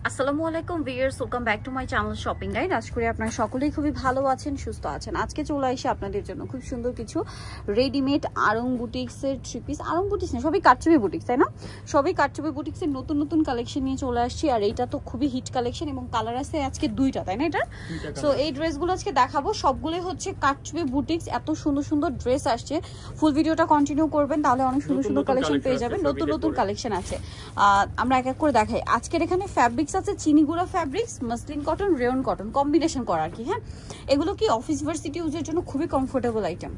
আসসালামু আলাইকুম viewers, welcome back to my channel shopping guide. আশা করি আপনারা সকলেই খুবই ভালো আছেন, সুস্থ আছেন। আজকে চলে আসি আপনাদের জন্য খুব সুন্দর কিছু রেডিমেড আরং বুটিক্সের থ্রি পিস। আরং বুটিক্স না, সবই কারচুপি বুটিক্স, তাই না? সবই কারচুপি বুটিক্সের নতুন নতুন কালেকশন নিয়ে চলে আসছি। আর এইটা তো খুবই হিট কালেকশন এবং কালার আছে আজকে দুইটা, তাই না? এটা সো এই ড্রেসগুলো আজকে দেখাবো, সবগুলোই হচ্ছে কারচুপি বুটিক্স। এত সুন্দর সুন্দর ড্রেস আসছে, ফুল ভিডিওটা কন্টিনিউ করবেন, তাহলে অনেক সুন্দর সুন্দর কালেকশন পেয়ে যাবেন। নতুন নতুন কালেকশন আছে, আমরা এক এক করে দেখাই। আজকের এখানে ফ্যাব্রিক্স আছে Chinigura fabrics, muslin cotton, rayon cotton combination করা আর কি। হ্যাঁ, এগুলো কি অফিস ভার্সিটি ইউজের জন্য খুবই কমফোর্টেবল আইটেম।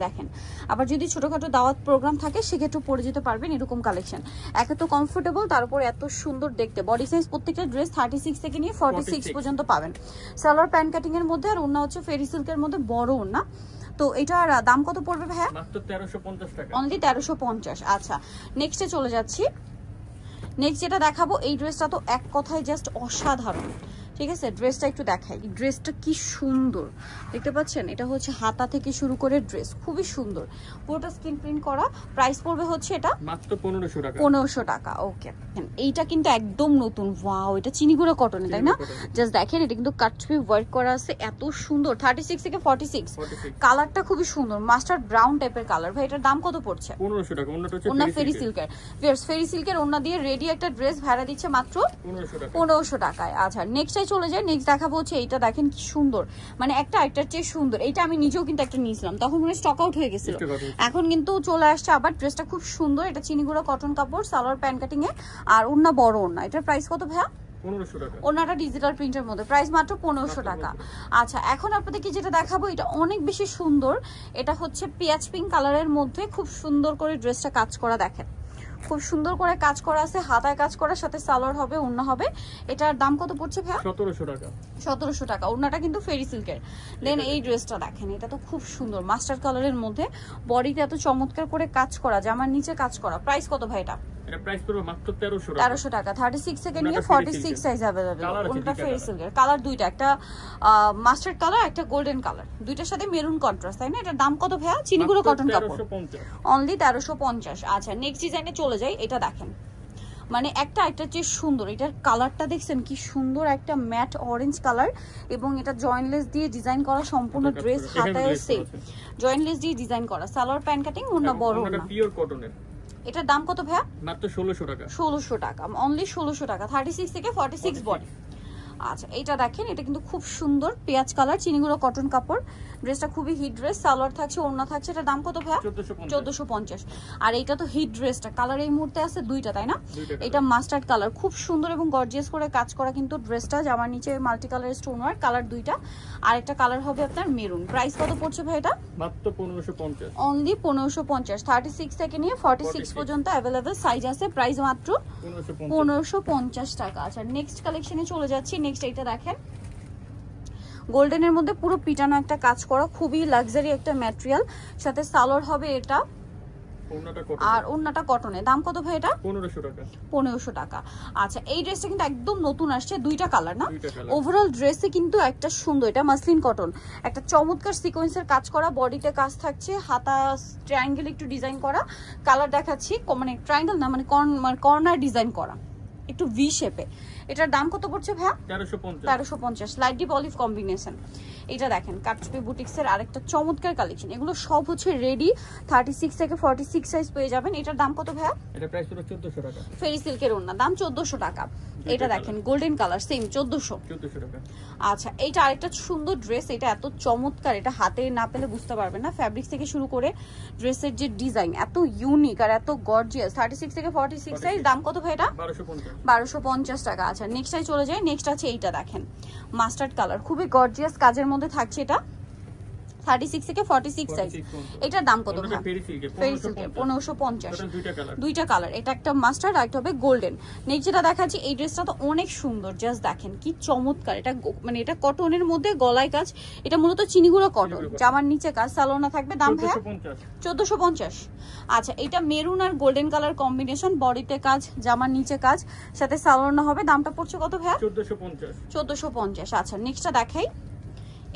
দেখেন, আবার যদি ছোটখাটো দাওয়াত প্রোগ্রাম থাকে সেক্ষেত্রে পরে যেতে পারবেন এরকম কালেকশন। একে তো কমফোর্টেবল, তার উপর এত সুন্দর দেখতে। বডি সাইজ প্রত্যেকটা ড্রেস 36 থেকে নিয়ে 46 পর্যন্ত পাবেন। সালোয়ার প্যান্ট কাটিং এর মধ্যে, আর ওড়না হচ্ছে ফেরি সিল্কের মধ্যে বড় ওড়না। তো এটার দাম কত পড়বে ভাইয়া? মাত্র 1350 টাকা, অনলি 1350। আচ্ছা, নেক্সটে চলে যাচ্ছি। নেক্সট যেটা দেখাবো, এই ড্রেসটা তো এক কথায় জাস্ট অসাধারণ। ঠিক আছে, ড্রেসটা একটু দেখাই। ড্রেসটা কি সুন্দর দেখতে পাচ্ছেন, এটা হচ্ছে হাতা থেকে শুরু করে ড্রেস খুবই সুন্দর, পুরোটা স্ক্রিন প্রিন্ট করা। প্রাইস পড়বে হচ্ছে এটা মাত্র 1500 টাকা। 1500 টাকা। ওকে, এইটা কিন্তু একদম নতুন। ওয়াও, এটা চিনিগুড়া কটনে, তাই না? জাস্ট দেখেন, এটা কিন্তু কাটছবি ওয়ার্ক করা আছে, এত সুন্দর। 36 থেকে 46, কালারটা খুবই সুন্দর, মাস্টার্ড ব্রাউন টাইপের কালার। ভাই এটার দাম কত পড়ছে? 1500 টাকা। ওন্না ফেরি সিল্কের, ফেরি সিল্কের ওন্না দিয়ে রেডি একটা ড্রেস ভাড়া দিচ্ছে মাত্র 1500 টাকায়। আচ্ছা, নেক্সট চলে যায়। নেক্সট দেখাবো হচ্ছে এইটা, দেখেন কি সুন্দর, মানে একটা একটার চেয়ে সুন্দর। এইটা আমি নিজেও কিন্তু একটা নিয়েছিলাম, তখন মনে স্টক আউট হয়ে গেছিল, এখন কিন্তু চলে আসছে আবার। ড্রেসটা খুব সুন্দর, এটা চিনিগুড়া কটন কাপড়, সালোয়ার প্যান্ট কাটিং এ, আর ওন্না বড় ওন্না। এটার প্রাইস কত ভাইয়া? 1500 টাকা। ওনাটা ডিজিটাল প্রিন্টের মধ্যে, প্রাইস মাত্র 1500 টাকা। আচ্ছা, এখন আপনাদেরকে যেটা দেখাবো, এটা অনেক বেশি সুন্দর। এটা হচ্ছে পেঁয়াজ পিঙ্ক কালারের মধ্যে, খুব সুন্দর করে ড্রেসটা কাজ করা। দেখেন, খুব সুন্দর করে কাজ করা আছে, হাতায় কাজ করার সাথে সালোয়ার হবে, ওড়না হবে। এটার দাম কত পড়ছে ভাইয়া? 1700 টাকা। 1700 টাকা। ওড়নাটা কিন্তু ফেরি সিল্কের। দেন এই ড্রেসটা দেখেন, এটা তো খুব সুন্দর, মাস্টার্ড কালারের মধ্যে, বডিতে এত চমৎকার করে কাজ করা, জামার নিচে কাজ করা। প্রাইস কত ভাই এটা? এটা প্রাইস পড়বে মাত্র 1300 টাকা। 1300 টাকা। 36 থেকে নিয়ে 46 সাইজ अवेलेबल। ওটা ফেরি সিল্কের, কালার দুইটা, একটা মাস্টার্ড কালার, একটা গোল্ডেন কালার, দুইটার সাথে মেরুন কন্ট্রাস্ট, তাই না? এটার দাম কত ভাইয়া? চিনিগুড়া কটন কাপড়, অনলি 1350। আচ্ছা, নেক্সট ডিজাইনে চলে যাই। এটা দেখেন, মানে একটা চেয়ে সুন্দর। এটার কালারটা দেখছেন কি সুন্দর, একটা ম্যাট অরেঞ্জ কালার, এবং এটা জয়েন্টলেস দিয়ে ডিজাইন করা সম্পূর্ণ ড্রেস, হাতায় সেম জয়েন্টলেস দিয়ে ডিজাইন করা, সালোয়ার প্যান্ট কাটিং, ওন্না বড় ওন্না। এটা পিওর কটনের। এটার দাম কত ভাইয়া? মাত্র 1600 টাকা। 1600 টাকা, অনলি 1600 টাকা। 36 থেকে 46 বডি। আচ্ছা, এইটা দেখেন, এটা কিন্তু খুব সুন্দর পেঁয়াজ কালার, চিনিগুড়া কটন কাপড়। ড্রেসটা খুবই হিট ড্রেস, সালোয়ার থাকছে, ওড়না থাকছে। এটার দাম কত ভাইয়া? 1450। আর এইটা তো হিট ড্রেসটা, কালার এই মুহূর্তে আছে দুইটা, তাই না? এটা মাস্টার্ড কালার, খুব সুন্দর এবং গর্জিয়াস করে কাজ করা কিন্তু ড্রেসটা। জামার নিচে multi colour stone work, colour দুইটা। আর একটা কালার হবে আপনার মেরুন। প্রাইস কত পড়ছে ভাই এটা? মাত্র 1550, অনলি 1550। 36 থেকে নিয়ে 46 পর্যন্ত अवेलेबल সাইজ আছে। প্রাইস মাত্র 1550 টাকা। আচ্ছা, নেক্সট কালেকশনে চলে যাচ্ছি। নেক্সট এইটা দেখেন, গোল্ডেনের মধ্যে পুরো পিটানো একটা কাজ করা, খুবই লাক্সারি একটা ম্যাটেরিয়াল, সাথে সালোয়ার হবে এটা, আর ওন্নাটা কটনে। দাম কত ভাই এটা? 1500 টাকা। 1500 টাকা। আচ্ছা, এই ড্রেসটা কিন্তু একদম নতুন আসছে, দুইটা কালার না? ওভারঅল ড্রেসে কিন্তু একটা সুন্দর, এটা মাসলিন কটন, একটা চমৎকার সিকোয়েন্সের কাজ করা, বডিতে কাজ থাকছে, হাতা ট্রায়াঙ্গেল একটু ডিজাইন করা। কালার দেখাচ্ছি, মানে ট্রায়াঙ্গেল না, মানে কর্নার ডিজাইন করা, একটু ভি শেপে। এটার দাম কত পড়ছে ভাইয়া? 1350। Light deep olive combination. এটা দেখেন, কাটছবি বুটিক্সের আরেকটা চমৎকার কালেকশন। এগুলো সব হচ্ছে রেডি, 36 থেকে 46 সাইজ পেয়ে যাবেন। এটার দাম কত ভাইয়া? এটা প্রাইস হলো 1400 টাকা। ফেরি সিল্কের ওড়না, দাম 1400 টাকা। এটা দেখেন, গোল্ডেন কালার, সেম 1400 টাকা। আচ্ছা, এইটা আরেকটা সুন্দর ড্রেস, এটা এত চমৎকার, এটা হাতে না পেলে বুঝতে পারবেন না। ফ্যাব্রিক্স থেকে শুরু করে ড্রেসের যে ডিজাইন এত ইউনিক আর এত গর্জিয়াস। 36 থেকে 46 সাইজ। দাম কত ভাই এটা? 1250 টাকা। আচ্ছা, নেক্সটটাই চলে যায়। নেক্সট আছে এইটা দেখেন, মাস্টার্ড কালার, খুবই গর্জিয়াস কাজের মধ্যে থাকছে। এটা 36 থেকে 46 সাইজ। এটার দাম কত? ফেরি সিল্কের 1550। দুইটা কালার, এটা একটা মাস্টার্ড আর একটা হবে গোল্ডেন। নেক্সট যেটা দেখাচ্ছি, এই ড্রেসটা তো অনেক সুন্দর, জাস্ট দেখেন কি চমৎকার। এটা মানে এটা কটনের মধ্যে, গলায় কাজ, এটা মূলত চিনিগুড়া কটন, জামার নিচে কাজ, সালোনা থাকবে। দাম ভাইয়া? 1450। আচ্ছা, এটা মেরুন আর গোল্ডেন কালার কম্বিনেশন, বডিতে কাজ, জামার নিচে কাজ, সাথে সালোনা হবে। দামটা পড়ছে কত ভাইয়া? 1450। 1450। আচ্ছা, নেক্সটটা দেখাই।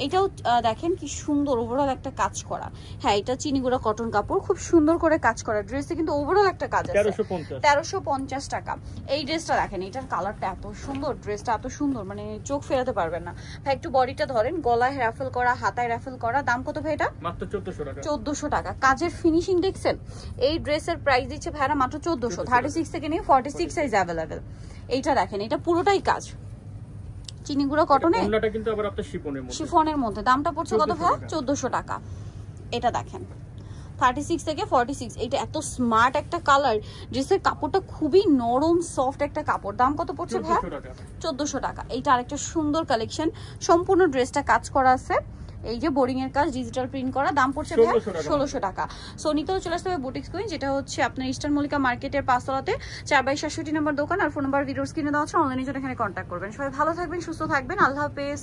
এটাও দেখেন কি সুন্দর ওভারঅল একটা কাজ করা। হ্যাঁ, এটা চিনিগুড়া কটন কাপড়, খুব সুন্দর করে কাজ করা। ড্রেসে কিন্তু ওভারঅল একটা কাজ আছে। 1350 টাকা। এই ড্রেসটা দেখেন, এটার কালারটা এত সুন্দর, ড্রেসটা এত সুন্দর, মানে চোখ ফেরাতে পারবেন না ভাই। একটু বডিটা ধরেন, গলায় রাফেল করা, হাতায় রাফেল করা। দাম কত ভাই এটা? মাত্র 1400 টাকা। 1400 টাকা। কাজের ফিনিশিং দেখছেন? এই ড্রেসের প্রাইস দিচ্ছে ভাইরা মাত্র 1400। 36 থেকে নিয়ে 46 সাইজ অ্যাভেলেবেল। এইটা দেখেন, এটা পুরোটাই কাজ চিনিগুড়া কটনে, ওন্নাটা কিন্তু আবার আপনার শিফনের মধ্যে। দামটা পড়ছে কত ভাই? 1400 টাকা। এটা দেখেন 36 থেকে 46। এটা এত স্মার্ট একটা কালার, ড্রেসের কাপড়টা খুবই নরম সফট একটা কাপড়। দাম কত পড়ছে ভাই? 1400 টাকা। এইটা আরেকটা সুন্দর কালেকশন, সম্পূর্ণ ড্রেসটা কাজ করা আছে। এই যে বোরিং এর কাজ, ডিজিটাল প্রিন্ট করা। দাম পড়ছে ভাই 1600 টাকা। সো নিতেও চলে আসতে হবে বুটিক্স কুইন, যেটা হচ্ছে আপনার ইস্টার্ন মল্লিকা মার্কেটের 5 তলাতে 4/67 নম্বর দোকান। আর ফোন নাম্বার ভিডিওর স্ক্রিনে দেওয়া আছে, অনলাইনে জন্য এখানে কন্ট্যাক্ট করবেন। সবাই ভালো থাকবেন, সুস্থ থাকবেন, আল্লাহ হাফেজ।